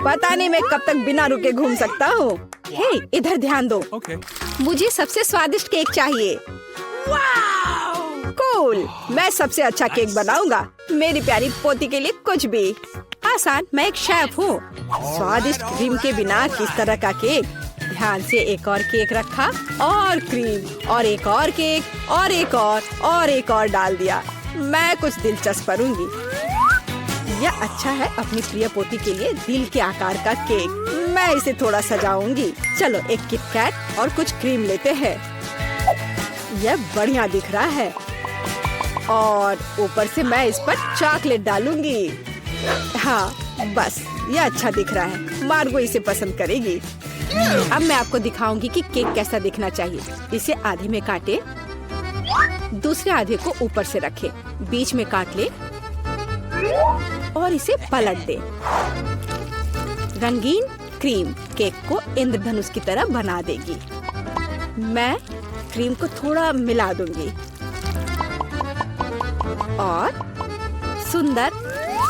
पता नहीं मैं कब तक बिना रुके घूम सकता हूँ। हे, इधर ध्यान दो। मुझे सबसे स्वादिष्ट केक चाहिए। कूल, मैं सबसे अच्छा केक बनाऊंगा। मेरी प्यारी पोती के लिए कुछ भी आसान। मैं एक शेफ हूँ। स्वादिष्ट क्रीम के बिना किस तरह का केक। ध्यान से एक और केक रखा और क्रीम और एक और केक और एक और डाल दिया। मैं कुछ दिलचस्प करूंगी। यह अच्छा है अपनी प्रिय पोती के लिए दिल के आकार का केक। मैं इसे थोड़ा सजाऊंगी। चलो एक किट कैट और कुछ क्रीम लेते हैं। यह बढ़िया दिख रहा है और ऊपर से मैं इस पर चॉकलेट डालूंगी। हाँ बस, यह अच्छा दिख रहा है। मार्गो इसे पसंद करेगी। अब मैं आपको दिखाऊंगी कि केक कैसा दिखना चाहिए। इसे आधे में काटे, दूसरे आधे को ऊपर से रखे, बीच में काट ले और इसे पलट दे। रंगीन क्रीम केक को इंद्रधनुष की तरह बना देगी। मैं क्रीम को थोड़ा मिला दूंगी और सुंदर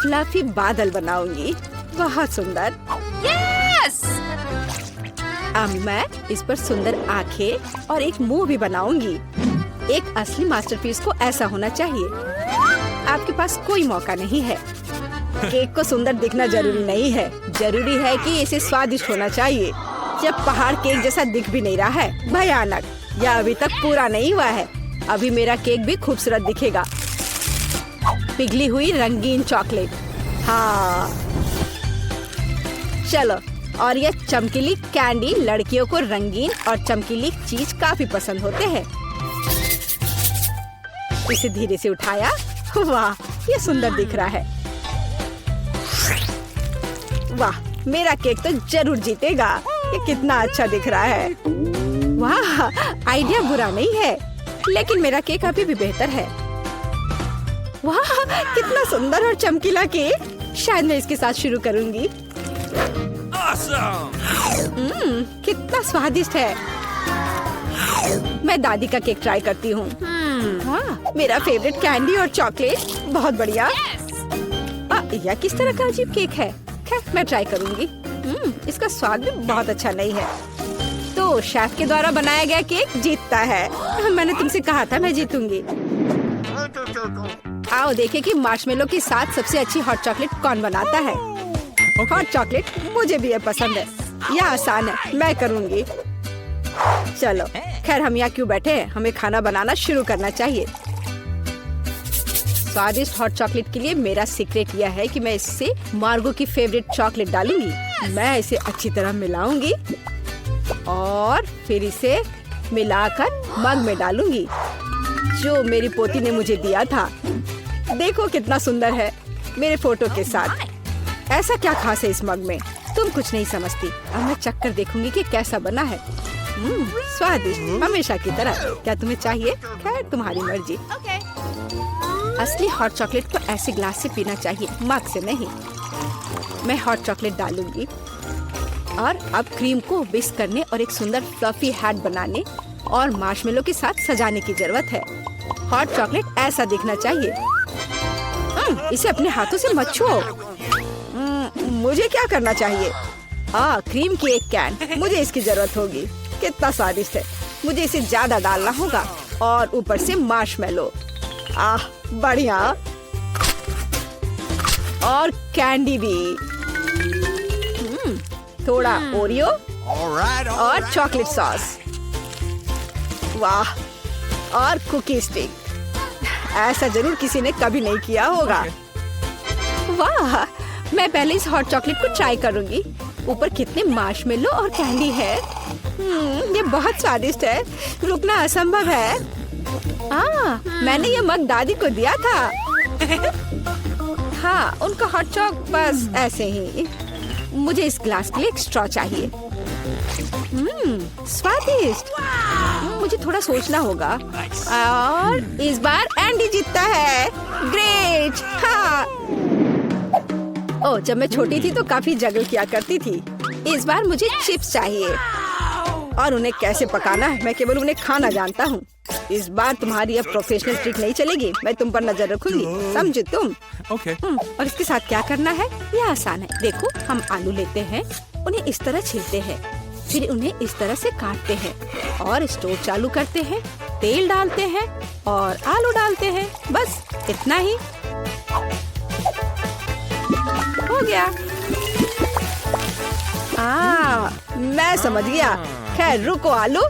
फ्लफी बादल बनाऊंगी। बहुत सुंदर। यस! अब मैं इस पर सुंदर आंखें और एक मुंह भी बनाऊंगी। एक असली मास्टरपीस को ऐसा होना चाहिए। आपके पास कोई मौका नहीं है। केक को सुंदर दिखना जरूरी नहीं है, जरूरी है कि इसे स्वादिष्ट होना चाहिए। जब पहाड़ केक जैसा दिख भी नहीं रहा है, भयानक। यह अभी तक पूरा नहीं हुआ है। अभी मेरा केक भी खूबसूरत दिखेगा। पिघली हुई रंगीन चॉकलेट। हाँ चलो, और यह चमकीली कैंडी। लड़कियों को रंगीन और चमकीली चीज काफी पसंद होते हैं। इसे धीरे से उठाया। वाह, ये सुंदर दिख रहा है। वाह, मेरा केक तो जरूर जीतेगा। ये कितना अच्छा दिख रहा है। वाह, आइडिया बुरा नहीं है, लेकिन मेरा केक अभी भी बेहतर है। वाह, कितना सुंदर और चमकीला केक। शायद मैं इसके साथ शुरू करूंगी। कितना स्वादिष्ट है। मैं दादी का केक ट्राई करती हूँ। वाह, मेरा फेवरेट कैंडी और चॉकलेट। बहुत बढ़िया। यह किस तरह का अजीब केक है। खैर, मैं ट्राई करूंगी। इसका स्वाद भी बहुत अच्छा नहीं है। तो शेफ के द्वारा बनाया गया केक जीतता है। मैंने तुमसे कहा था मैं जीतूंगी। आओ देखें कि मार्शमेलो के साथ सबसे अच्छी हॉट चॉकलेट कौन बनाता है। हॉट चॉकलेट मुझे भी ये पसंद है। यह आसान है, मैं करूंगी। चलो, खैर हम यहाँ क्यों बैठे हैं, हमें खाना बनाना शुरू करना चाहिए। स्वादिष्ट हॉट चॉकलेट के लिए मेरा सीक्रेट यह है कि मैं इससे मार्गो की फेवरेट चॉकलेट डालूंगी। मैं इसे अच्छी तरह मिलाऊंगी और फिर इसे मिलाकर मग में डालूंगी जो मेरी पोती ने मुझे दिया था। देखो कितना सुंदर है, मेरे फोटो के साथ। ऐसा क्या खास है इस मग में, तुम कुछ नहीं समझती। अब मैं चक्कर देखूंगी कि कैसा बना है। स्वादिष्ट, हमेशा की तरह। क्या तुम्हें चाहिए? खैर, तुम्हारी मर्जी। असली हॉट चॉकलेट को ऐसे ग्लास से पीना चाहिए, मग से नहीं। मैं हॉट चॉकलेट डालूंगी और अब क्रीम को विस्क करने और एक सुंदर फ्लफी हैट बनाने और मार्शमेलो के साथ सजाने की जरूरत है। हॉट चॉकलेट ऐसा दिखना चाहिए। इसे अपने हाथों से मत छुओ। मुझे क्या करना चाहिए? क्रीम की एक कैन, मुझे इसकी जरूरत होगी। कितना स्वादिष्ट है। मुझे इसे ज्यादा डालना होगा और ऊपर से मार्शमेलो। बढ़िया। और कैंडी भी। थोड़ा ओरियो और चॉकलेट सॉस। वाह, और कुकी स्टिक। ऐसा जरूर किसी ने कभी नहीं किया होगा। वाह, मैं पहले इस हॉट चॉकलेट को ट्राई करूंगी। ऊपर कितने मार्शमेलो और कैंडी है। ये बहुत स्वादिष्ट है, रुकना असंभव है। मैंने ये मग दादी को दिया था। हाँ, उनका हॉट चॉक बस ऐसे ही। मुझे इस ग्लास के लिए एक स्ट्रॉ चाहिए। स्वादिष्ट। मुझे थोड़ा सोचना होगा। और इस बार एंडी जीतता है। ग्रेट। हाँ। जब मैं छोटी थी तो काफी जगल किया करती थी। इस बार मुझे चिप्स चाहिए। और उन्हें कैसे पकाना है मैं केवल उन्हें खाना जानता हूँ। इस बार तुम्हारी अब प्रोफेशनल ट्रिक नहीं चलेगी, मैं तुम पर नजर रखूंगी, समझे तुम? और इसके साथ क्या करना है ये आसान है। देखो हम आलू लेते हैं, उन्हें इस तरह छीलते हैं, फिर उन्हें इस तरह से काटते हैं और स्टोव चालू करते हैं, तेल डालते हैं और आलू डालते हैं, बस इतना ही हो गया। मैं समझ गया। खैर रुको आलू,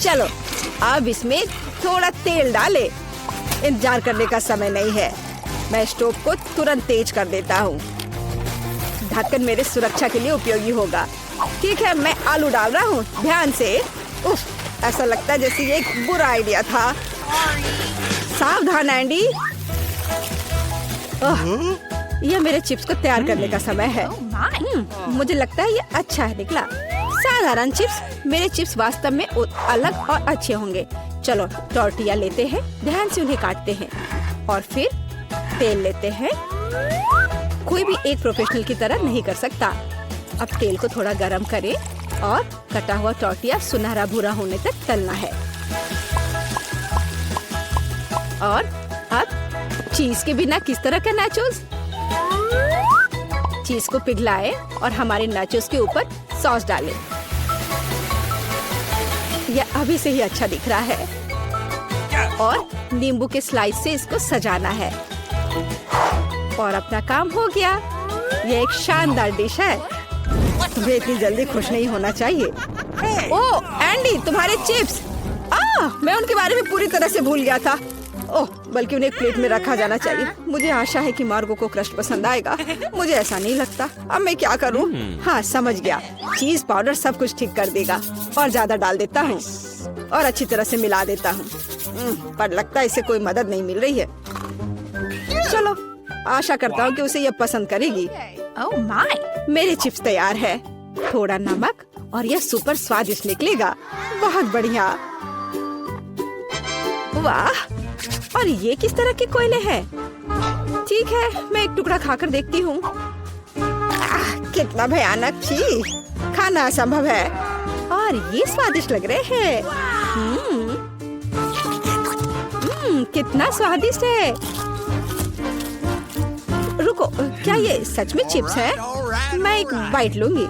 चलो अब इसमें थोड़ा तेल डाले। इंतजार करने का समय नहीं है, मैं स्टोव को तुरंत तेज कर देता हूँ। ढक्कन मेरे सुरक्षा के लिए उपयोगी होगा। ठीक है मैं आलू डाल रहा हूँ, ध्यान से। उफ, ऐसा लगता है जैसे ये एक बुरा आइडिया था। सावधान एंडी। यह मेरे चिप्स को तैयार करने का समय है। मुझे लगता है ये अच्छा है निकला। साधारण चिप्स, मेरे चिप्स वास्तव में अलग और अच्छे होंगे। चलो टॉर्टिया लेते हैं, ध्यान से उन्हें काटते हैं और फिर तेल लेते हैं। कोई भी एक प्रोफेशनल की तरह नहीं कर सकता। अब तेल को थोड़ा गरम करें और कटा हुआ टॉर्टिया सुनहरा भूरा होने तक तलना है। और अब चीज के बिना किस तरह का नाचोस? चीज को पिघलाएं और हमारे नाचोस के ऊपर सॉस डालें। यह अभी से ही अच्छा दिख रहा है। और नींबू के स्लाइस से इसको सजाना है और अपना काम हो गया। यह एक शानदार डिश है। तुम्हें इतनी जल्दी खुश नहीं होना चाहिए। ओह एंडी, तुम्हारे चिप्स! मैं उनके बारे में पूरी तरह से भूल गया था। ओह, बल्कि उन्हें एक प्लेट में रखा जाना चाहिए। मुझे आशा है कि मार्गो को क्रस्ट पसंद आएगा। मुझे ऐसा नहीं लगता। अब मैं क्या करूं? हाँ समझ गया, चीज पाउडर सब कुछ ठीक कर देगा। और ज्यादा डाल देता हूँ और अच्छी तरह से मिला देता हूँ। पर लगता है इसे कोई मदद नहीं मिल रही है। चलो आशा करता हूँ कि उसे यह पसंद करेगी। ओह माय, मेरे चिप्स तैयार है। थोड़ा नमक और यह सुपर स्वादिष्ट निकलेगा। बहुत बढ़िया। वाह, और ये किस तरह के कोयले हैं? ठीक है मैं एक टुकड़ा खाकर देखती हूँ। कितना भयानक, छी, खाना असंभव है। और ये स्वादिष्ट लग रहे हैं। कितना स्वादिष्ट है। रुको, क्या ये सच में चिप्स है? मैं एक बाइट लूंगी।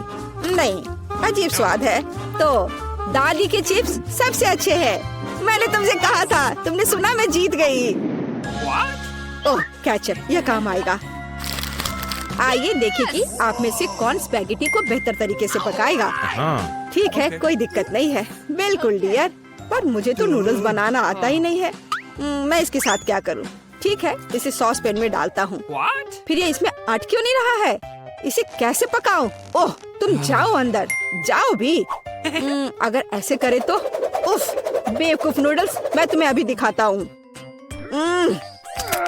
नहीं, अजीब स्वाद है। तो दादी के चिप्स सबसे अच्छे हैं। मैंने तुमसे कहा था, तुमने सुना, मैं जीत गई। ओह कैचअप, यह काम आएगा। आइए देखें कि आप में से कौन स्पैगेटी को बेहतर तरीके से पकाएगा। ठीक है कोई दिक्कत नहीं है। बिल्कुल डियर, पर मुझे तो नूडल्स बनाना आता ही नहीं है। मैं इसके साथ क्या करूं? ठीक है इसे सॉस पैन में डालता हूँ। फिर ये इसमें अट क्यों नहीं रहा है? इसे कैसे पकाऊं? ओह तुम जाओ अंदर, जाओ भी। अगर ऐसे करे तो। उफ, बेवकूफ नूडल्स, मैं तुम्हें अभी दिखाता हूँ।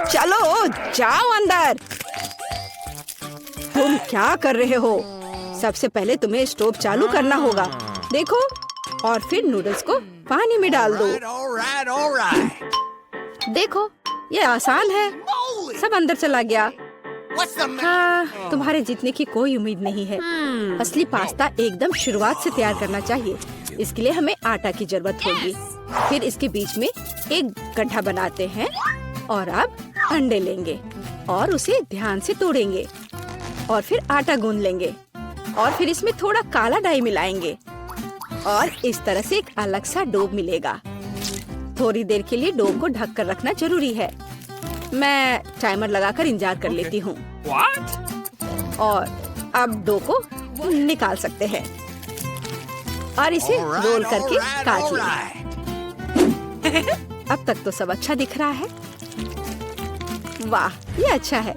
चलो जाओ अंदर। तुम क्या कर रहे हो? सबसे पहले तुम्हें स्टोव चालू करना होगा। देखो, और फिर नूडल्स को पानी में डाल दो। देखो ये आसान है, सब अंदर चला गया। हाँ, तुम्हारे जीतने की कोई उम्मीद नहीं है। असली पास्ता एकदम शुरुआत से तैयार करना चाहिए। इसके लिए हमें आटा की जरूरत होगी। फिर इसके बीच में एक गड्ढा बनाते हैं और अब अंडे लेंगे और उसे ध्यान से तोड़ेंगे और फिर आटा गूंद लेंगे और फिर इसमें थोड़ा काला डाई मिलाएंगे और इस तरह से एक अलग सा डो मिलेगा। थोड़ी देर के लिए डो को ढक कर रखना जरूरी है। मैं टाइमर लगाकर इंतजार कर लेती हूँ। और अब डो को निकाल सकते हैं और इसे रोल करके काट लें। अब तक तो सब अच्छा दिख रहा है। वाह ये अच्छा है।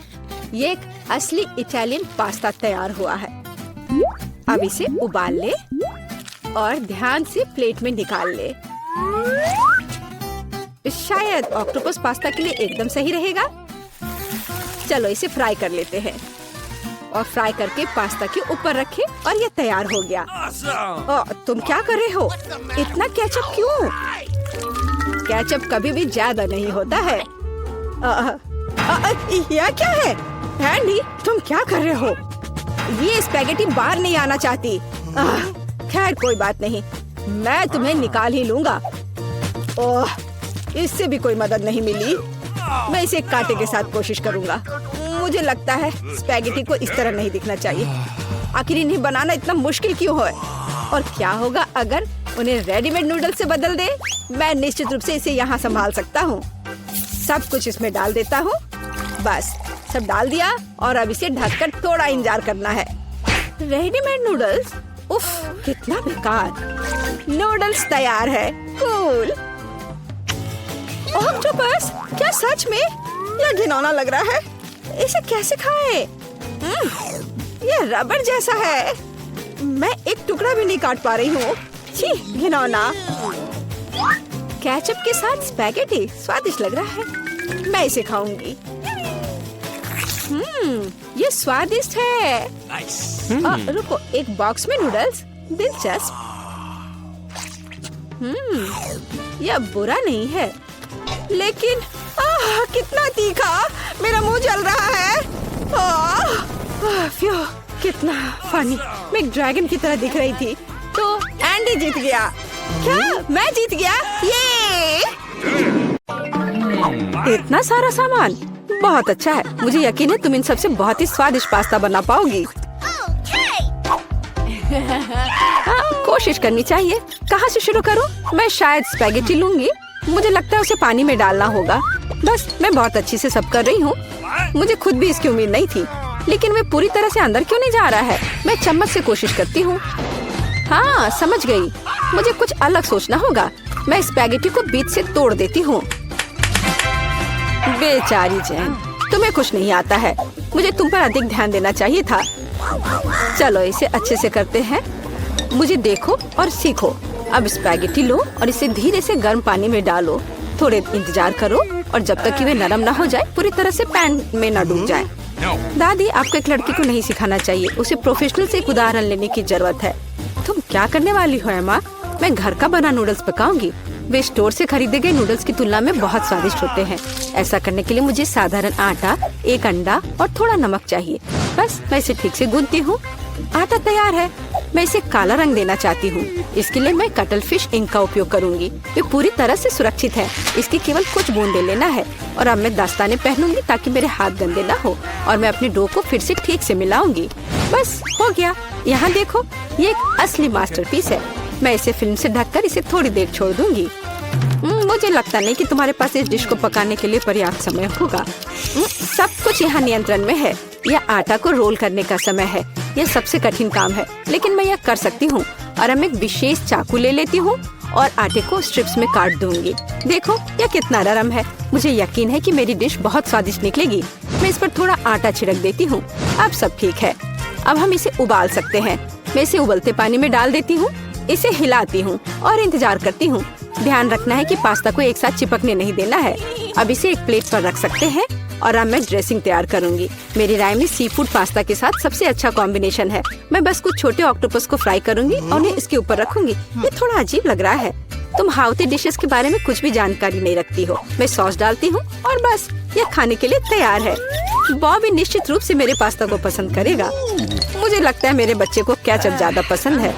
ये एक असली इटालियन पास्ता तैयार हुआ है। अब इसे उबाल ले और ध्यान से प्लेट में निकाल ले। शायद ऑक्टोपस पास्ता के लिए एकदम सही रहेगा। चलो इसे फ्राई कर लेते हैं और फ्राई करके पास्ता के ऊपर रखें और ये तैयार हो गया। तुम क्या कर रहे हो? इतना केचप क्यों? केचप कभी भी ज्यादा नहीं होता है। यह क्या है? एंडी तुम क्या कर रहे हो? ये स्पैगेटी बाहर नहीं आना चाहती। खैर कोई बात नहीं, मैं तुम्हें निकाल ही लूंगा। ओह, इससे भी कोई मदद नहीं मिली। मैं इसे कांटे के साथ कोशिश करूंगा। मुझे लगता है स्पैगेटी को इस तरह नहीं दिखना चाहिए। आखिर इन्हें बनाना इतना मुश्किल क्यों है? और क्या होगा अगर उन्हें रेडीमेड नूडल्स से बदल दे? मैं निश्चित रूप से इसे यहाँ संभाल सकता हूँ। सब कुछ इसमें डाल देता हूँ। बस सब डाल दिया और अब इसे ढककर थोड़ा इंतजार करना है। Readymade noodles? उफ, कितना बेकार। नूडल्स तैयार है। कूल। ऑक्टोपस, क्या सच में? यह घिनौना लग रहा है। इसे कैसे खाएं? यह रबड़ जैसा है। मैं एक टुकड़ा भी नहीं काट पा रही हूँ। छी, घिनौना। केचप के साथ स्पैगेटी स्वादिष्ट लग रहा है। मैं इसे खाऊंगी। ये स्वादिष्ट है। रुको, एक बॉक्स में नूडल्स, दिलचस्प। यह बुरा नहीं है, लेकिन कितना तीखा। मेरा मुंह जल रहा है। फ्यू, कितना फनी। मैं एक ड्रैगन की तरह दिख रही थी। तो एंडी जीत गया। क्या मैं जीत गया? ये इतना सारा सामान बहुत अच्छा है। मुझे यकीन है तुम इन सबसे बहुत ही स्वादिष्ट पास्ता बना पाओगी। कोशिश करनी चाहिए। कहाँ से शुरू करूँ? मैं शायद स्पैगेटी लूंगी। मुझे लगता है उसे पानी में डालना होगा। बस मैं बहुत अच्छी से सब कर रही हूँ। मुझे खुद भी इसकी उम्मीद नहीं थी, लेकिन वे पूरी तरह से अंदर क्यों नहीं जा रहा है? मैं चम्मच से कोशिश करती हूँ। हाँ, समझ गई। मुझे कुछ अलग सोचना होगा। मैं स्पैगेटी को बीच से तोड़ देती हूँ। बेचारी जैन, तुम्हें कुछ नहीं आता है। मुझे तुम पर अधिक ध्यान देना चाहिए था। चलो इसे अच्छे से करते हैं। मुझे देखो और सीखो। अब स्पैगेटी लो और इसे धीरे से गर्म पानी में डालो। थोड़े इंतजार करो और जब तक कि वे नरम ना हो जाए, पूरी तरह से पैन में ना डूब जाए। दादी, आपको एक लड़की को नहीं सिखाना चाहिए। उसे प्रोफेशनल से एक उदाहरण लेने की जरूरत है। तुम क्या करने वाली हो एमा? मैं घर का बना नूडल्स पकाऊंगी। वे स्टोर से खरीदे गए नूडल्स की तुलना में बहुत स्वादिष्ट होते हैं। ऐसा करने के लिए मुझे साधारण आटा, एक अंडा और थोड़ा नमक चाहिए। बस मैं इसे ठीक से गूंथती हूँ। आटा तैयार है। मैं इसे काला रंग देना चाहती हूँ। इसके लिए मैं कटल फिश इंक का उपयोग करूँगी। ये पूरी तरह से सुरक्षित है। इसकी केवल कुछ बूंदे लेना है। और अब मैं दस्ताने पहनूंगी ताकि मेरे हाथ गंदे ना हो। और मैं अपने डो को फिर से ठीक से मिलाऊंगी। बस हो गया। यहाँ देखो, ये एक असली मास्टरपीस है। मैं इसे फिल्म से ढककर इसे थोड़ी देर छोड़ दूंगी। मुझे लगता नहीं कि तुम्हारे पास इस डिश को पकाने के लिए पर्याप्त समय होगा। सब कुछ यहाँ नियंत्रण में है। यह आटा को रोल करने का समय है। यह सबसे कठिन काम है, लेकिन मैं यह कर सकती हूँ। और अब एक विशेष चाकू ले लेती हूँ और आटे को स्ट्रिप्स में काट दूंगी। देखो यह कितना नरम है। मुझे यकीन है कि मेरी डिश बहुत स्वादिष्ट निकलेगी। मैं इस पर थोड़ा आटा छिड़क देती हूँ। अब सब ठीक है। अब हम इसे उबाल सकते हैं। मैं इसे उबलते पानी में डाल देती हूँ। इसे हिलाती हूँ और इंतजार करती हूँ। ध्यान रखना है कि पास्ता को एक साथ चिपकने नहीं देना है। अब इसे एक प्लेट पर रख सकते हैं और अब मैं ड्रेसिंग तैयार करूंगी। मेरी राय में सी फूड पास्ता के साथ सबसे अच्छा कॉम्बिनेशन है। मैं बस कुछ छोटे ऑक्टोपस को फ्राई करूंगी और उन्हें इसके ऊपर रखूंगी। ये थोड़ा अजीब लग रहा है। तुम हाउती डिशेस के बारे में कुछ भी जानकारी नहीं रखती हो। मैं सॉस डालती हूँ और बस यह खाने के लिए तैयार है। बॉबी निश्चित रूप से मेरे पास्ता को पसंद करेगा। मुझे लगता है मेरे बच्चे को केचप ज्यादा पसंद है।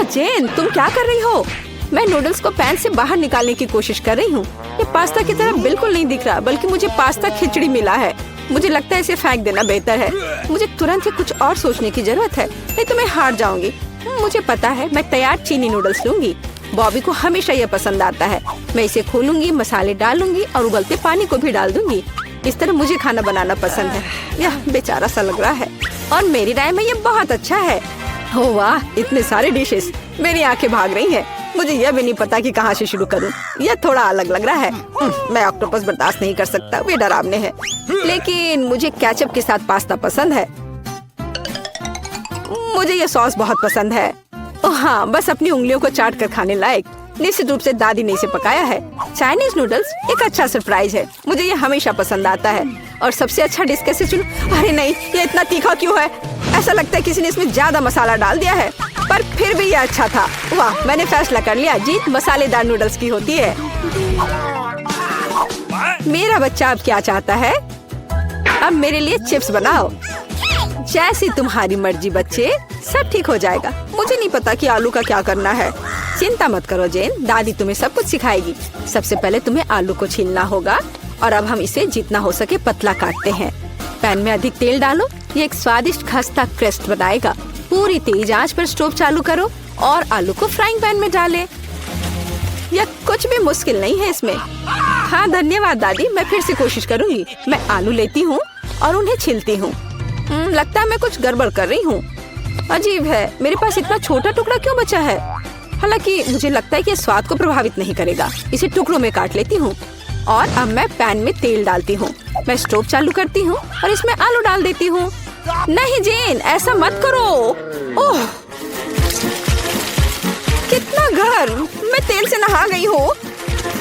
जेन, तुम क्या कर रही हो? मैं नूडल्स को पैन से बाहर निकालने की कोशिश कर रही हूँ। ये पास्ता की तरह बिल्कुल नहीं दिख रहा, बल्कि मुझे पास्ता खिचड़ी मिला है। मुझे लगता है इसे फेंक देना बेहतर है। मुझे तुरंत ही कुछ और सोचने की जरूरत है, नहीं तो मैं हार जाऊंगी। मुझे पता है, मैं तैयार चीनी नूडल्स लूंगी। बॉबी को हमेशा यह पसंद आता है। मैं इसे खोलूंगी, मसाले डालूंगी और उबलते पानी को भी डाल दूंगी। इस तरह मुझे खाना बनाना पसंद है। यह बेचारा सा लग रहा है और मेरी राय में यह बहुत अच्छा है। ओह वाह, इतने सारे डिशेस। मेरी आंखें भाग रही हैं। मुझे यह भी नहीं पता कि कहाँ से शुरू करूं। यह थोड़ा अलग लग रहा है। मैं ऑक्टोपस बर्दाश्त नहीं कर सकता, वे डरावने हैं। लेकिन मुझे केचप के साथ पास्ता पसंद है। मुझे यह सॉस बहुत पसंद है। ओह हाँ, बस अपनी उंगलियों को चाट कर खाने लायक। निश्चित रूप से दादी ने इसे पकाया है। चाइनीज नूडल्स एक अच्छा सरप्राइज है। मुझे ये हमेशा पसंद आता है। और सबसे अच्छा डिश कैसे चुनूं? अरे नहीं, ये इतना तीखा क्यों है? ऐसा लगता है किसी ने इसमें ज्यादा मसाला डाल दिया है, पर फिर भी ये अच्छा था। वाह, मैंने फैसला कर लिया, जीत मसालेदार नूडल्स की होती है। मेरा बच्चा अब क्या चाहता है? अब मेरे लिए चिप्स बनाओ। जैसी तुम्हारी मर्जी बच्चे, सब ठीक हो जाएगा। मुझे नहीं पता कि आलू का क्या करना है। चिंता मत करो जेन, दादी तुम्हें सब कुछ सिखाएगी। सबसे पहले तुम्हें आलू को छीलना होगा और अब हम इसे जितना हो सके पतला काटते हैं। पैन में अधिक तेल डालो, ये एक स्वादिष्ट खस्ता क्रेस्ट बनाएगा। पूरी तेज आंच पर स्टोव चालू करो और आलू को फ्राइंग पैन में डालें। यह कुछ भी मुश्किल नहीं है इसमें। हाँ धन्यवाद दादी, मैं फिर से कोशिश करूंगी। मैं आलू लेती हूँ और उन्हें छीलती हूँ। लगता है मैं कुछ गड़बड़ कर रही हूँ। अजीब है, मेरे पास इतना छोटा टुकड़ा क्यों बचा है? हालांकि मुझे लगता है कि स्वाद को प्रभावित नहीं करेगा। इसे टुकड़ों में काट लेती हूँ और अब मैं पैन में तेल डालती हूँ। मैं स्टोव चालू करती हूँ और इसमें आलू डाल देती हूँ। नहीं जेन, ऐसा मत करो। ओह, कितना गर्म! मैं तेल से नहा गई हूँ।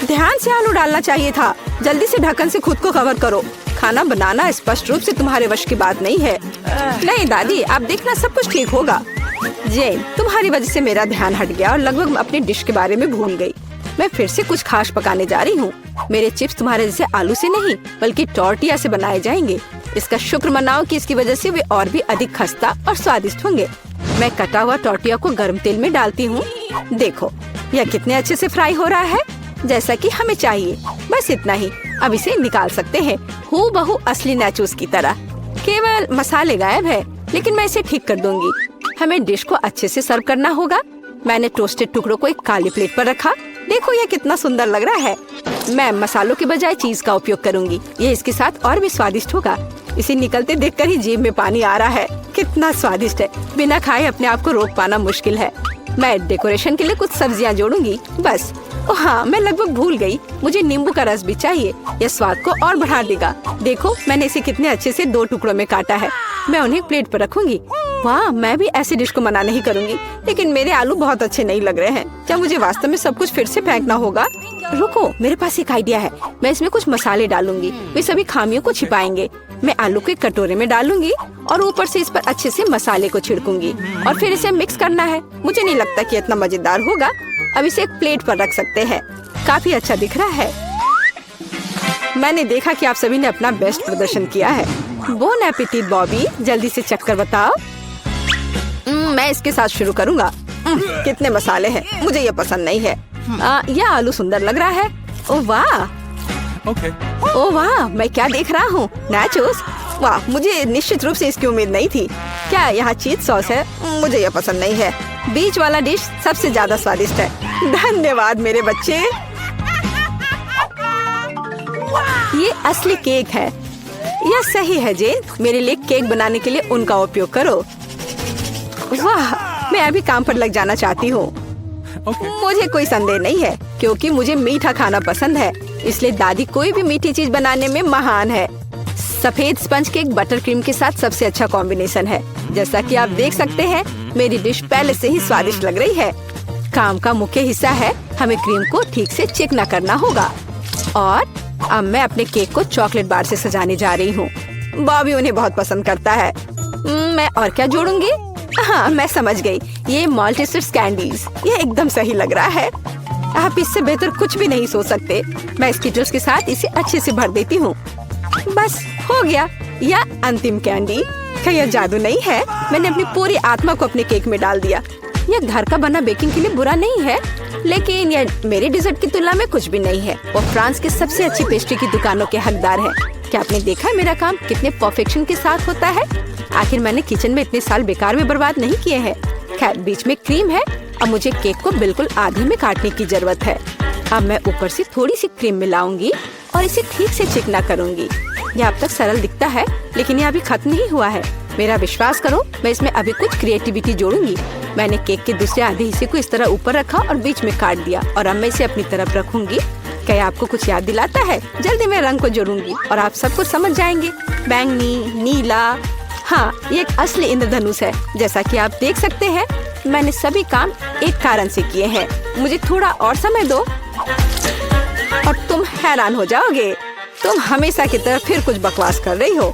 ध्यान से आलू डालना चाहिए था। जल्दी से ढक्कन से खुद को कवर करो। खाना बनाना स्पष्ट रूप से तुम्हारे वश की बात नहीं है। नहीं दादी, आप देखना सब कुछ ठीक होगा। जेन, तुम्हारी वजह से मेरा ध्यान हट गया और लगभग मैं अपने डिश के बारे में भूल गई। मैं फिर से कुछ खास पकाने जा रही हूँ। मेरे चिप्स तुम्हारे जैसे आलू से नहीं बल्कि टॉर्टिया से बनाए जाएंगे। इसका शुक्र मनाओ कि इसकी वजह से वे और भी अधिक खस्ता और स्वादिष्ट होंगे। मैं कटा हुआ टॉर्टिया को गर्म तेल में डालती हूँ। देखो यह कितने अच्छे से फ्राई हो रहा है, जैसा कि हमें चाहिए। बस इतना ही, अब इसे निकाल सकते हैं। हूबहू असली नाचोस की तरह। केवल मसाले गायब है, लेकिन मैं इसे ठीक कर दूंगी। हमें डिश को अच्छे से सर्व करना होगा। मैंने टोस्टेड टुकड़ों को एक काली प्लेट पर रखा। देखो यह कितना सुंदर लग रहा है। मैं मसालों के बजाय चीज का उपयोग करूंगी। यह इसके साथ और भी स्वादिष्ट होगा। इसे निकलते देखकर ही जीभ में पानी आ रहा है। कितना स्वादिष्ट है, बिना खाए अपने आप को रोक पाना मुश्किल है। मैं डेकोरेशन के लिए कुछ सब्जियां जोड़ूंगी बस। ओह हाँ, मैं लगभग भूल गई, मुझे नींबू का रस भी चाहिए। यह स्वाद को और बढ़ा देगा। देखो मैंने इसे कितने अच्छे से 2 टुकड़ों में काटा है। मैं उन्हें प्लेट पर रखूंगी। वाह, मैं भी ऐसी डिश को मना नहीं करूंगी, लेकिन मेरे आलू बहुत अच्छे नहीं लग रहे हैं। क्या मुझे वास्तव में सब कुछ फिर से फेंकना होगा? रुको, मेरे पास एक आइडिया है। मैं इसमें कुछ मसाले डालूंगी, वे सभी खामियों को छिपाएंगे। मैं आलू को एक कटोरे में डालूंगी और ऊपर से इस पर अच्छे से मसाले को छिड़कूंगी और फिर इसे मिक्स करना है। मुझे नहीं लगता कि इतना मजेदार होगा। अब इसे एक प्लेट पर रख सकते हैं। काफी अच्छा दिख रहा है। मैंने देखा कि आप सभी ने अपना बेस्ट प्रदर्शन किया है। बोन एपेटिट बॉबी, जल्दी से चखकर बताओ। मैं इसके साथ शुरू करूंगा। कितने मसाले हैं, मुझे ये पसंद नहीं है। यह आलू सुंदर लग रहा है। ओह वाह, ओह वाह, मैं क्या देख रहा हूँ? नाचोस। वाह, मुझे निश्चित रूप से इसकी उम्मीद नहीं थी। क्या यहाँ चीज सॉस है? मुझे यह पसंद नहीं है। बीच वाला डिश सबसे ज्यादा स्वादिष्ट है। धन्यवाद मेरे बच्चे। ये असली केक है। यह सही है जेन, मेरे लिए केक बनाने के लिए उनका उपयोग करो। वाह, मैं अभी काम पर लग जाना चाहती हूँ। मुझे कोई संदेह नहीं है, क्योंकि मुझे मीठा खाना पसंद है। इसलिए दादी कोई भी मीठी चीज बनाने में महान है। सफेद स्पंज केक बटर क्रीम के साथ सबसे अच्छा कॉम्बिनेशन है। जैसा कि आप देख सकते हैं, मेरी डिश पहले से ही स्वादिष्ट लग रही है। काम का मुख्य हिस्सा है, हमें क्रीम को ठीक से चिकना करना होगा। और अब मैं अपने केक को चॉकलेट बार से सजाने जा रही हूँ। बॉबी उन्हें बहुत पसंद करता है। मैं और क्या जोड़ूंगी? हाँ, मैं समझ गई। ये माल्टेसर्स कैंडीज, ये एकदम सही लग रहा है। आप इससे बेहतर कुछ भी नहीं सोच सकते। मैं स्किटल्स के साथ इसे अच्छे से भर देती हूँ। बस हो गया। यह अंतिम कैंडी। क्या यह जादू नहीं है? मैंने अपनी पूरी आत्मा को अपने केक में डाल दिया। यह घर का बना बेकिंग के लिए बुरा नहीं है, लेकिन यह मेरे डिजर्ट की तुलना में कुछ भी नहीं है। वो फ्रांस के सबसे अच्छी पेस्ट्री की दुकानों के हकदार है। क्या आपने देखा है मेरा काम कितने परफेक्शन के साथ होता है? आखिर मैंने किचन में इतने साल बेकार में बर्बाद नहीं किए हैं। खैर, बीच में क्रीम है। अब मुझे केक को बिल्कुल आधे में काटने की जरूरत है। अब मैं ऊपर से थोड़ी सी क्रीम मिलाऊंगी और इसे ठीक से चिकना करूंगी। यह अब तक सरल दिखता है, लेकिन यह अभी खत्म नहीं हुआ है। मेरा विश्वास करो, मैं इसमें अभी कुछ क्रिएटिविटी जोड़ूंगी। मैंने केक के दूसरे आधे हिस्से को इस तरह ऊपर रखा और बीच में काट दिया और अब मैं इसे अपनी तरफ रखूंगी। क्या आपको कुछ याद दिलाता है? जल्दी मैं रंग को जोड़ूंगी और आप सब कुछ समझ जाएंगे। बैंगनी, नीला। हाँ, ये एक असली इंद्रधनुष है। जैसा कि आप देख सकते हैं, मैंने सभी काम एक कारण से किए हैं। मुझे थोड़ा और समय दो और तुम हैरान हो जाओगे। तुम हमेशा की तरह फिर कुछ बकवास कर रही हो।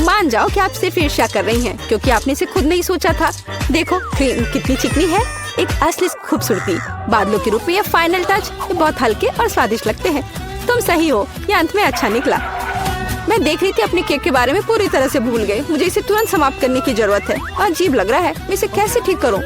मान जाओ कि आप सिर्फ ईर्ष्या कर रही हैं, क्योंकि आपने इसे खुद नहीं सोचा था। देखो क्रीम कितनी चिकनी है, एक असली खूबसूरती। बादलों के रूप में यह फाइनल टच। ये बहुत हल्के और स्वादिष्ट लगते हैं। तुम सही हो, ये अंत में अच्छा निकला। मैं देख रही थी अपने केक के बारे में पूरी तरह से भूल गई। मुझे इसे तुरंत समाप्त करने की जरूरत है। अजीब लग रहा है, मैं इसे कैसे ठीक करूं?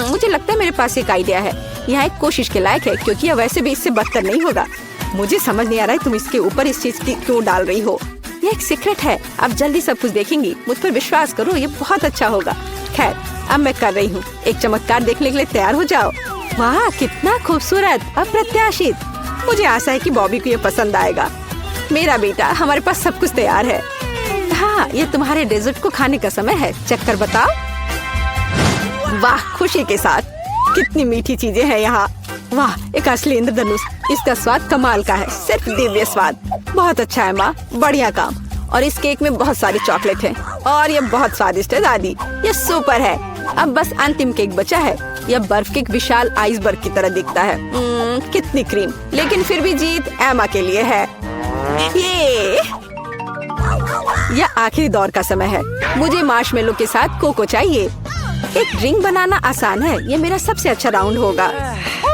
मुझे लगता है मेरे पास एक आइडिया है। यह एक कोशिश के लायक है क्योंकि यह वैसे भी इससे बदतर नहीं होगा। मुझे समझ नहीं आ रहा है तुम इसके ऊपर इस चीज की क्यों डाल रही हो। ये एक सीक्रेट है। अब जल्दी सब कुछ देखेंगी। मुझ पर विश्वास करो, ये बहुत अच्छा होगा। खैर, अब मैं कर रही हूँ। एक चमत्कार देखने के लिए तैयार हो जाओ। वाह, कितना खूबसूरत, अप्रत्याशित। मुझे आशा है कि बॉबी को ये पसंद आएगा। मेरा बेटा, हमारे पास सब कुछ तैयार है। हाँ, ये तुम्हारे डेजर्ट को खाने का समय है। चेक कर बताओ। वाह, खुशी के साथ। कितनी मीठी चीजें हैं यहाँ। वाह, एक असली इंद्रधनुष। इसका स्वाद कमाल का है, सिर्फ दिव्य स्वाद। बहुत अच्छा है माँ, बढ़िया काम। और इस केक में बहुत सारी चॉकलेट है और ये बहुत स्वादिष्ट है दादी। ये सुपर है। अब बस अंतिम केक बचा है। यह बर्फ के एक विशाल आइसबर्ग की तरह दिखता है। कितनी क्रीम, लेकिन फिर भी जीत एमा के लिए है। यह आखिरी दौर का समय है। मुझे मार्शमेलो के साथ कोको चाहिए। एक ड्रिंक बनाना आसान है। ये मेरा सबसे अच्छा राउंड होगा।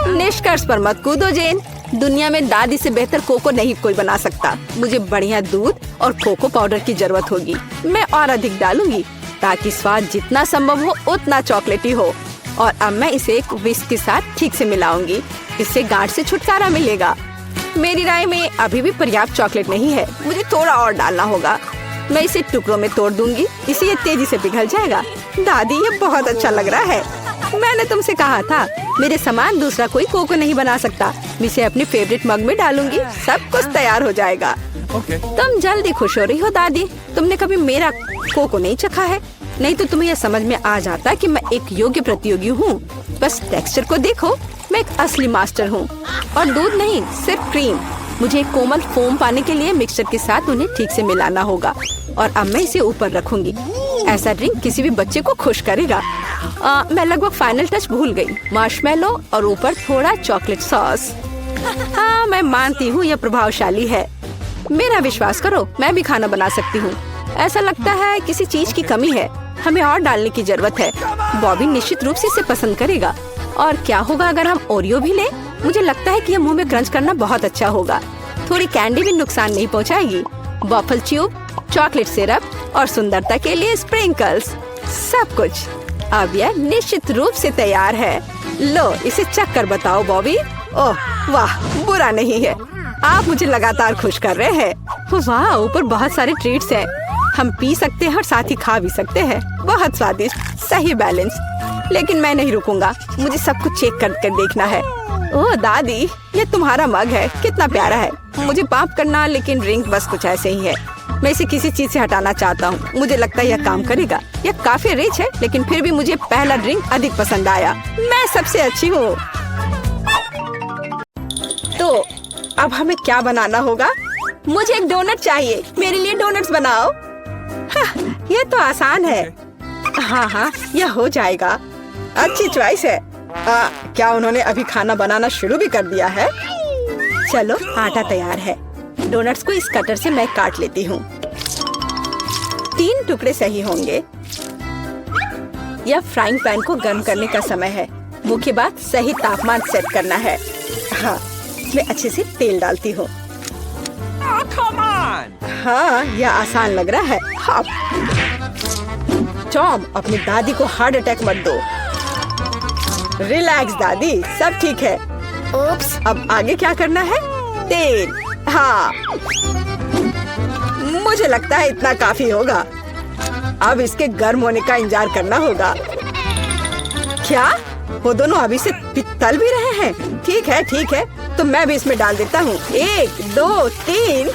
निष्कर्ष पर मत कूदो जेन। दुनिया में दादी से बेहतर कोको नहीं कोई बना सकता। मुझे बढ़िया दूध और कोको पाउडर की जरूरत होगी। मैं और अधिक डालूंगी ताकि स्वाद जितना संभव हो उतना चॉकलेटी हो। और अब मैं इसे एक विस्क के साथ ठीक से मिलाऊंगी। इससे गांठ से छुटकारा मिलेगा। मेरी राय में अभी भी पर्याप्त चॉकलेट नहीं है। मुझे थोड़ा और डालना होगा। मैं इसे टुकड़ों में तोड़ दूंगी। इसे ये तेजी से पिघल जाएगा। दादी, ये बहुत अच्छा लग रहा है। मैंने तुमसे कहा था, मेरे समान दूसरा कोई कोको नहीं बना सकता। मैं इसे अपने फेवरेट मग में डालूंगी। सब कुछ तैयार हो जाएगा। तुम जल्दी खुश हो रही हो दादी। तुमने कभी मेरा कोको नहीं चखा है, नहीं तो तुम्हें यह समझ में आ जाता कि मैं एक योग्य प्रतियोगी हूँ। बस टेक्सचर को देखो, मैं एक असली मास्टर हूँ। और दूध नहीं, सिर्फ क्रीम। मुझे एक कोमल फोम पाने के लिए मिक्सचर के साथ उन्हें ठीक से मिलाना होगा। और अब मैं इसे ऊपर रखूंगी। ऐसा ड्रिंक किसी भी बच्चे को खुश करेगा। मैं लगभग फाइनल टच भूल गई। मार्शमेलो और ऊपर थोड़ा चॉकलेट सॉस। हाँ, मैं मानती हूँ यह प्रभावशाली है। मेरा विश्वास करो, मैं भी खाना बना सकती हूँ। ऐसा लगता है किसी चीज की कमी है। हमें और डालने की जरूरत है। बॉबी निश्चित रूप से इसे पसंद करेगा। और क्या होगा अगर हम ओरियो भी लें? मुझे लगता है कि यह मुंह में क्रंच करना बहुत अच्छा होगा। थोड़ी कैंडी भी नुकसान नहीं पहुंचाएगी। वॉफल ट्यूब, चॉकलेट सिरप और सुंदरता के लिए स्प्रिंकल्स, सब कुछ। अब यह निश्चित रूप से तैयार है। लो, इसे चख कर बताओ बॉबी। ओह वाह, बुरा नहीं है। आप मुझे लगातार खुश कर रहे हैं। वाह, ऊपर बहुत सारे ट्रीट्स हैं। हम पी सकते हैं और साथ ही खा भी सकते हैं। बहुत स्वादिष्ट, सही बैलेंस। लेकिन मैं नहीं रुकूंगा। मुझे सब कुछ चेक कर देखना है। ओह दादी, ये तुम्हारा मग है। कितना प्यारा है। मुझे माफ करना, लेकिन ड्रिंक बस कुछ ऐसे ही है। मैं इसे किसी चीज से हटाना चाहता हूँ। मुझे लगता है यह काम करेगा। यह काफी रिच है, लेकिन फिर भी मुझे पहला ड्रिंक अधिक पसंद आया। मैं सबसे अच्छी हूँ। तो अब हमें क्या बनाना होगा? मुझे एक डोनट चाहिए। मेरे लिए डोनट्स बनाओ। हाँ, यह तो आसान है। हाँ, यह हो जाएगा। अच्छी चॉइस है। क्या उन्होंने अभी खाना बनाना शुरू भी कर दिया है? चलो, आटा तैयार है। डोनट्स को इस कटर से मैं काट लेती हूँ। 3 टुकड़े सही होंगे। यह फ्राइंग पैन को गर्म करने का समय है। मुख्य बात, सही तापमान सेट करना है। हाँ, मैं अच्छे से तेल डालती हूँ। हाँ, यह आसान लग रहा है। हाँ। टॉम, अपनी दादी को हार्ट अटैक मत दो। रिलैक्स दादी, सब ठीक है। ओप्स, अब आगे क्या करना है? तेल। हाँ, मुझे लगता है इतना काफी होगा। अब इसके गर्म होने का इंतजार करना होगा। क्या वो दोनों अभी से तल भी रहे हैं? ठीक है, तो मैं भी इसमें डाल देता हूँ। 1, 2, 3।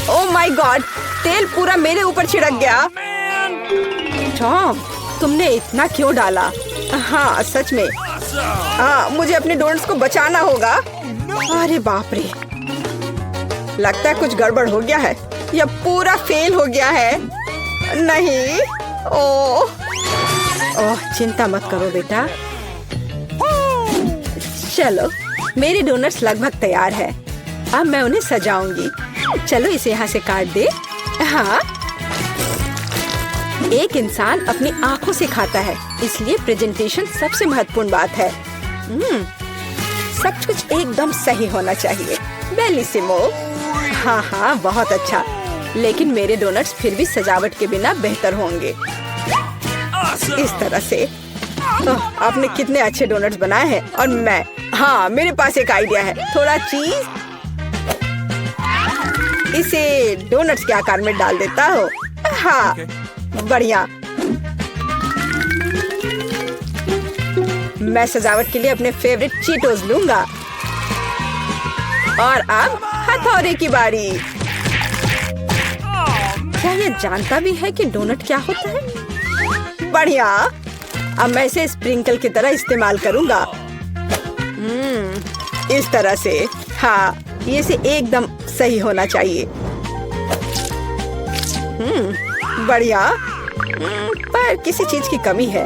ओह माय गॉड, तेल पूरा मेरे ऊपर छिड़क गया। टॉम, तुमने इतना क्यों डाला? हाँ, सच में। मुझे अपने डोनट्स को बचाना होगा। अरे बाप रे, लगता है कुछ गड़बड़ हो गया है। यह पूरा फेल हो गया है। नहीं, ओह, चिंता मत करो बेटा। चलो, मेरे डोनट्स लगभग तैयार है। अब मैं उन्हें सजाऊंगी। चलो, इसे यहाँ से काट दे। हाँ, एक इंसान अपनी आंखों से खाता है, इसलिए प्रेजेंटेशन सबसे महत्वपूर्ण बात है। सब कुछ एकदम सही होना चाहिए। बेलिसिमो। हाँ, बहुत अच्छा। लेकिन मेरे डोनट्स फिर भी सजावट के बिना बेहतर होंगे। इस तरह से। आपने कितने अच्छे डोनट्स बनाए हैं। और मैं, हाँ, मेरे पास एक आइडिया है। थोड़ा चीज इसे डोनट्स के आकार में डाल देता हूँ। हाँ, बढ़िया। मैं सजावट के लिए अपने फेवरेट चीटोस लूंगा। और अब हथौड़े की बारी। क्या ये जानता भी है कि डोनट क्या होता है? बढ़िया। अब मैं इसे स्प्रिंकल की तरह इस्तेमाल करूंगा। इस तरह से। हाँ, ये से एकदम सही होना चाहिए। बढ़िया। पर किसी चीज की कमी है।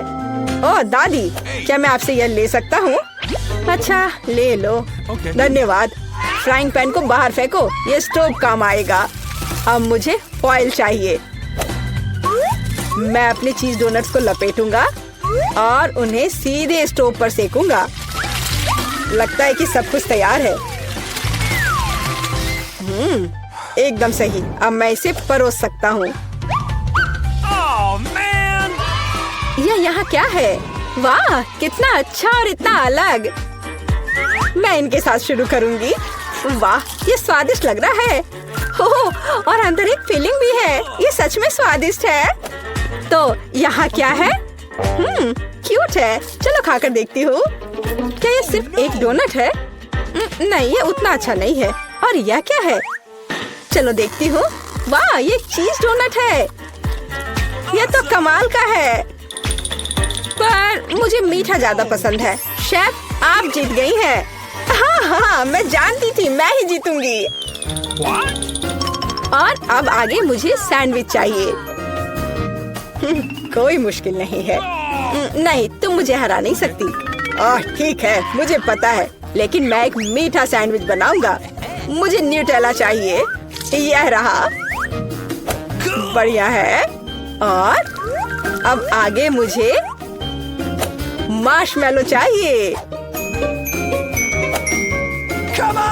ओह दादी, क्या मैं आपसे यह ले सकता हूँ? अच्छा, ले लो। धन्यवाद। फ्राइंग पैन को बाहर फेंको, ये स्टोव काम आएगा। अब मुझे फॉइल चाहिए। मैं अपने चीज डोनट्स को लपेटूंगा और उन्हें सीधे स्टोव पर सेकूंगा। लगता है कि सब कुछ तैयार है। एकदम सही। अब मैं इसे परोस सकता हूँ। यह यहाँ क्या है? वाह, कितना अच्छा और इतना अलग। मैं इनके साथ शुरू करूंगी। वाह, ये स्वादिष्ट लग रहा है। ओह, और अंदर एक फिलिंग भी है। ये सच में स्वादिष्ट है। तो यहाँ क्या है? क्यूट है। चलो खाकर देखती हूँ। क्या ये सिर्फ एक डोनट है? नहीं, ये उतना अच्छा नहीं है। और यह क्या है? चलो देखती हूँ। वाह, ये चीज डोनट है। यह तो कमाल का है। पर मुझे मीठा ज्यादा पसंद है। शेफ, आप जीत गई हैं। हाँ, मैं जानती थी मैं ही जीतूंगी। और अब आगे मुझे सैंडविच चाहिए। कोई मुश्किल नहीं है। नहीं, तुम मुझे हरा नहीं सकती। ठीक है, मुझे पता है, लेकिन मैं एक मीठा सैंडविच बनाऊंगा। मुझे न्यूटेला चाहिए। यह रहा। बढ़िया है। और अब आगे मुझे मार्शमैलो चाहिए।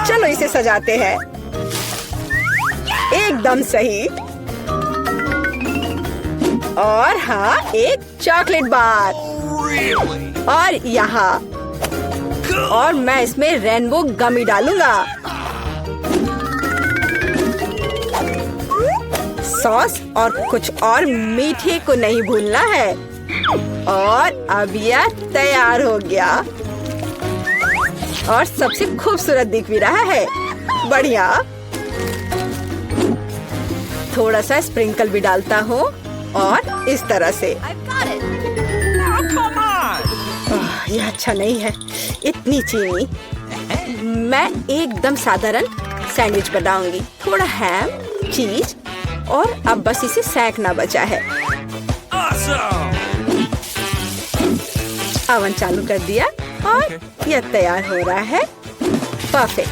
चलो इसे सजाते हैं। एकदम सही। और हाँ, एक चॉकलेट बार। और यहाँ। और मैं इसमें रेनबो गमी डालूंगा। सॉस और कुछ और मीठे को नहीं भूलना है। और अब यह तैयार हो गया। और सबसे खूबसूरत दिख भी रहा है। बढ़िया। थोड़ा सा स्प्रिंकल भी डालता हूँ। और इस तरह से। यह अच्छा नहीं है, इतनी चीनी। मैं एकदम साधारण सैंडविच बनाऊंगी। थोड़ा हैम, चीज और अब बस इसे सेकना बचा है। ओवन चालू कर दिया और यह तैयार हो रहा है। परफेक्ट।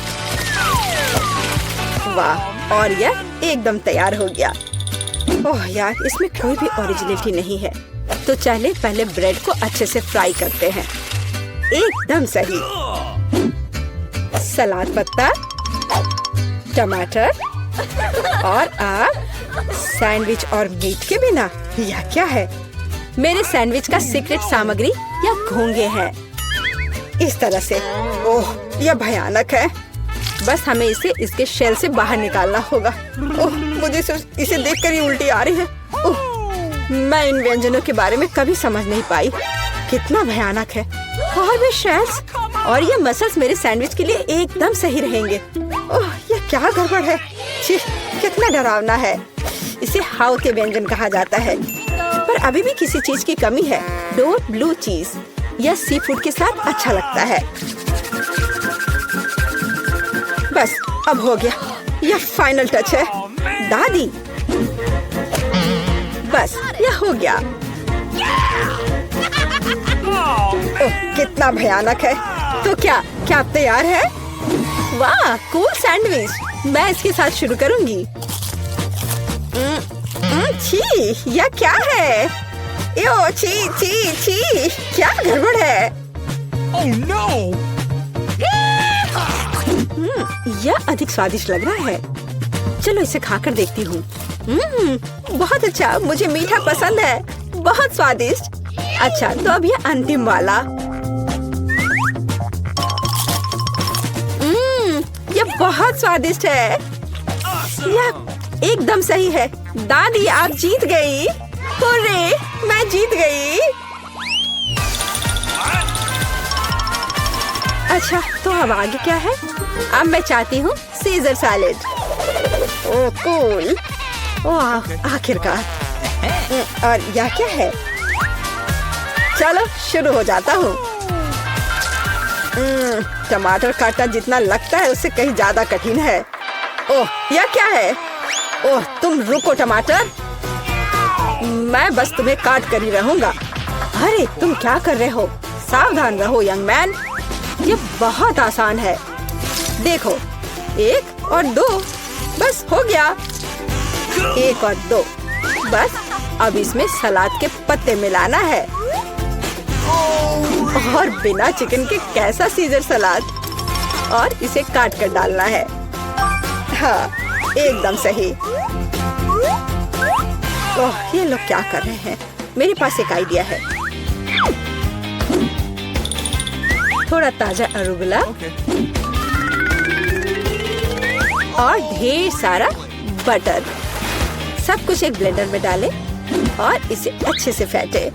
वाह, और यह एकदम तैयार हो गया। ओह यार, इसमें कोई भी ओरिजिनलिटी नहीं है। तो चले पहले ब्रेड को अच्छे से फ्राई करते हैं। एकदम सही। सलाद पत्ता, टमाटर और आप सैंडविच और मीट के बिना यह क्या है? मेरे सैंडविच का सीक्रेट सामग्री या घोंगे हैं। इस तरह से। ओह, यह भयानक है। बस हमें इसे इसके शेल से बाहर निकालना होगा। ओह, मुझे इसे देखकर ही उल्टी आ रही है। ओह, मैं इन व्यंजनों के बारे में कभी समझ नहीं पाई। कितना भयानक है। और भी शेल्स और ये मसल्स मेरे सैंडविच के लिए एकदम सही रहेंगे। ओह, ये क्या गड़बड़ है। छी, कितना डरावना है। इसे हाउ के व्यंजन कहा जाता है। पर अभी भी किसी चीज की कमी है। डोर ब्लू चीज। यह सी फूड के साथ अच्छा लगता है। बस, अब हो गया। यह फाइनल टच है। दादी, बस यह हो गया। ओह, कितना भयानक है। तो क्या आप तैयार है? वाह, कूल सैंडविच। मैं इसके साथ शुरू करूंगी। छी, यह क्या है? यो, छी छी छी, क्या गड़बड़ है? Oh no! यह अधिक स्वादिष्ट लग रहा है। चलो इसे खाकर देखती हूँ। बहुत अच्छा, मुझे मीठा पसंद है, बहुत स्वादिष्ट। अच्छा, तो अब ये अंतिम वाला। ये बहुत स्वादिष्ट है। यह एकदम सही है। दादी, आप जीत गई। हुर्रे, मैं जीत गई। अच्छा, तो अब आगे क्या है? अब मैं चाहती हूँ सीजर सैलेड। ओह कूल। ओह, आखिरकार। और यह क्या है? चलो शुरू हो जाता हूँ। टमाटर काटना जितना लगता है उससे कहीं ज्यादा कठिन है। ओह, यह क्या है? ओह, तुम रुको टमाटर, मैं बस तुम्हें काट कर ही रहूंगा। अरे तुम क्या कर रहे हो? सावधान रहो यंग मैन, ये बहुत आसान है। देखो, 1 और 2, बस हो गया। 1 और 2, बस अब इसमें सलाद के पत्ते मिलाना है। और बिना चिकन के कैसा सीजर सलाद, और इसे काट कर डालना है। हाँ, एकदम सही। ओह, ये लोग क्या कर रहे हैं? मेरे पास एक आइडिया है। थोड़ा ताजा अरुगुला और ढेर सारा बटर, सब कुछ एक ब्लेंडर में डालें और इसे अच्छे से फेंटे।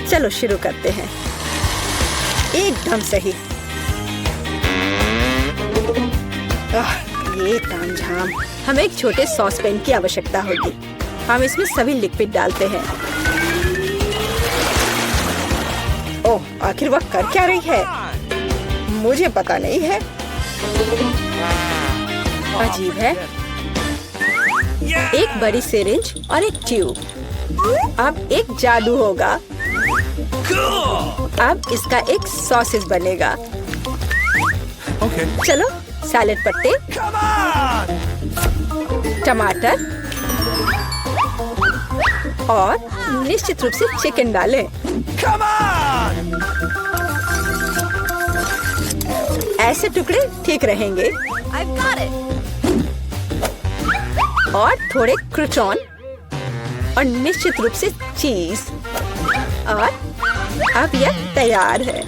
चलो शुरू करते हैं। एकदम सही। ये तामझाम। हमें एक छोटे सॉस पैन की आवश्यकता होगी। हम इसमें सभी लिक्विड डालते हैं। ओह, आखिर वह कर क्या रही है? मुझे पता नहीं है। अजीब है। एक बड़ी सिरिंज और एक ट्यूब। अब एक जादू होगा। अब इसका एक सॉसेज बनेगा। चलो, सैलेड पत्ते, टमाटर और निश्चित रूप से चिकन डालें। ऐसे टुकड़े ठीक रहेंगे। और थोड़े क्रूटॉन और निश्चित रूप से चीज। और अब यह तैयार है।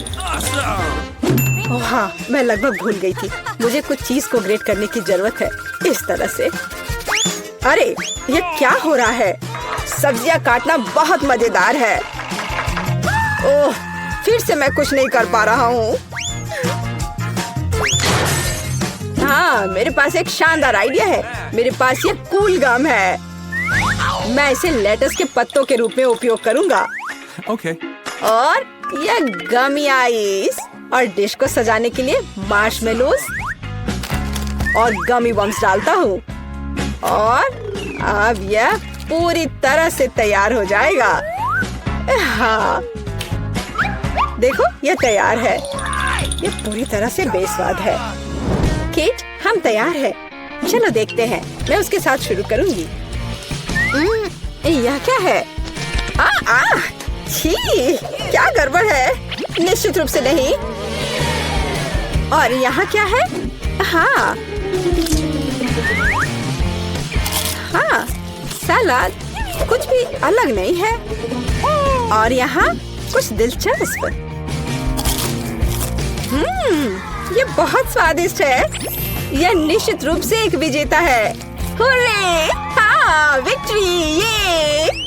ओह हाँ, मैं लगभग भूल गई थी। मुझे कुछ चीज को ग्रेट करने की जरूरत है। इस तरह से। अरे, ये क्या हो रहा है? सब्जियां काटना बहुत मजेदार है। ओह, फिर से मैं कुछ नहीं कर पा रहा हूँ। हाँ, मेरे पास एक शानदार आइडिया है। मेरे पास ये कूल गम है। मैं इसे लेटस के पत्तों के रूप में उपयोग करूंगा। Okay. और ये गमी आइस, और डिश को सजाने के लिए मार्शमेलोस और गमी बम्स डालता हूँ। और अब यह पूरी तरह से तैयार हो जाएगा। हाँ, देखो, यह तैयार है। यह पूरी तरह से बेस्वाद है। किट, हम तैयार हैं। चलो देखते हैं। मैं उसके साथ शुरू करूंगी। यह क्या है? छी, क्या गड़बड़ है? निश्चित रूप से नहीं। और यहाँ क्या है? हाँ, सलाद कुछ भी अलग नहीं है। और यहाँ कुछ दिलचस्प। ये बहुत स्वादिष्ट है। यह निश्चित रूप से एक विजेता है। हुर्रे! हाँ, विक्ट्री! ये